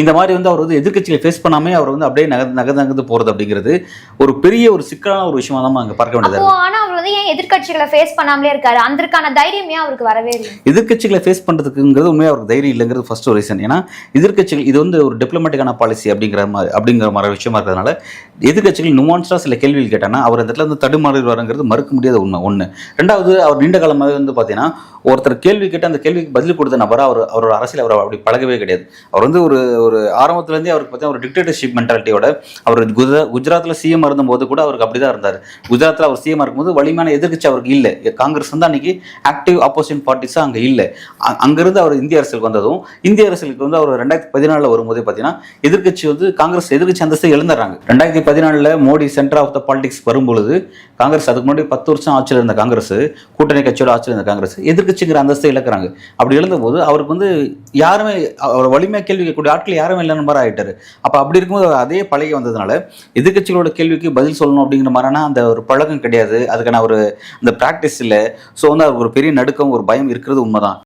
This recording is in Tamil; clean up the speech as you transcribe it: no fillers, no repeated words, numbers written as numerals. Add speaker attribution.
Speaker 1: இந்த மாதிரி வந்து அவர் வந்து எதிர்க்கட்சிகளை ஃபேஸ் பண்ணாமே அவர் வந்து அப்படியே நகர்ந்து போறது அப்படிங்கிறது ஒரு பெரிய ஒரு சிக்கலான ஒரு விஷயமா தான் அங்க பார்க்க வேண்டியது.
Speaker 2: ஆனா அவர் வந்து ஏன் எதிர்க்கட்சிகளை ஃபேஸ் பண்ணாமலே இருக்காரு? அதற்கான தைரியமே அவருக்கு வரவே இல்லை.
Speaker 1: எதிர்க்கட்சிகளை ஃபேஸ் பண்றதுக்குங்கிறது உண்மையாக அவருக்கு தைரியம் இல்லைங்கிறது ஃபர்ஸ்ட் ஒரு ரீசன். ஏன்னா எதிர்க்கட்சிகள் இது வந்து ஒரு டிப்ளமேட்டிக்கான பாலிசி அப்படிங்கிற மாதிரி விஷயமா இருக்கிறதுனால எதிர்க்கட்சிகள் நுவான்ஸா சில கேள்விகள் கேட்டாங்கன்னா அவர் அந்த இடத்துல வந்து தடுமாறி வரங்கிறது மறுக்க முடியாத உண்மை ஒன்று. ரெண்டாவது, அவர் நீண்ட காலமாக வந்து பார்த்தீங்கன்னா ஒருத்தர் கேள்வி கேட்டு அந்த கேள்விக்கு பதில் கொடுத்த நபரா அவரோட அரசியல் அவர் அப்படி பழகவே கிடையாது. அவர் வந்து ஒரு ஆரம்பத்துலேருந்தே அவருக்கு பார்த்தீங்கன்னா ஒரு டிக்டேட்டர்ஷிப் மென்டாலிட்டியோட அவர் குஜராத்தில் சிஎம் இருந்தபோது கூட அவருக்கு அப்படிதான் இருந்தார். குஜராத்தில் அவர் சிஎம் இருக்கும்போது வலிமையான எதிர்க்கட்சி அவருக்கு இல்லை. காங்கிரஸ் வந்து அன்னைக்கு ஆக்டிவ் ஆப்போசிஷன் பார்ட்டிஸாக அங்கே இல்லை. அங்கிருந்து அவர் இந்திய அரசியலுக்கு வந்ததும் இந்திய அரசியலுக்கு வந்து அவர் 2014 வரும்போதே பார்த்தீங்கன்னா எதிர்க்கட்சி வந்து காங்கிரஸ் எதிர்க்கட்சி அந்தஸ்தை இழந்துடுறாங்க. 2014 Modi centre of the politics வரும்பொழுது காங்கிரஸ் அதுக்கு முன்னாடி 10 வருஷம் ஆட்சியில் இருந்த காங்கிரஸ், கூட்டணி கட்சியோட ஆட்சியில் இருந்த காங்கிரஸ் எதிர்க்கட்சிங்கிற அந்தஸ்தை இழக்கிறாங்க. அப்படி இழந்தபோது அவருக்கு வந்து யாருமே அவர் வலிமையாக கேள்வி கேட்கக்கூடிய ஆட்கள் யாருமே இல்லைன்னு மாதிரி ஆகிட்டாரு. அப்போ அப்படி இருக்கும்போது அதே பழகி வந்ததுனால எதிர்க்கட்சிகளோட கேள்விக்கு பதில் சொல்லணும் அப்படிங்கிற மாதிரினா அந்த ஒரு பழக்கம் கிடையாது. அதுக்கான ஒரு அந்த ப்ராக்டிஸ் இல்லை. ஸோ வந்து அவருக்கு ஒரு பெரிய நடுக்கம் ஒரு பயம் இருக்கிறது உண்மைதான்.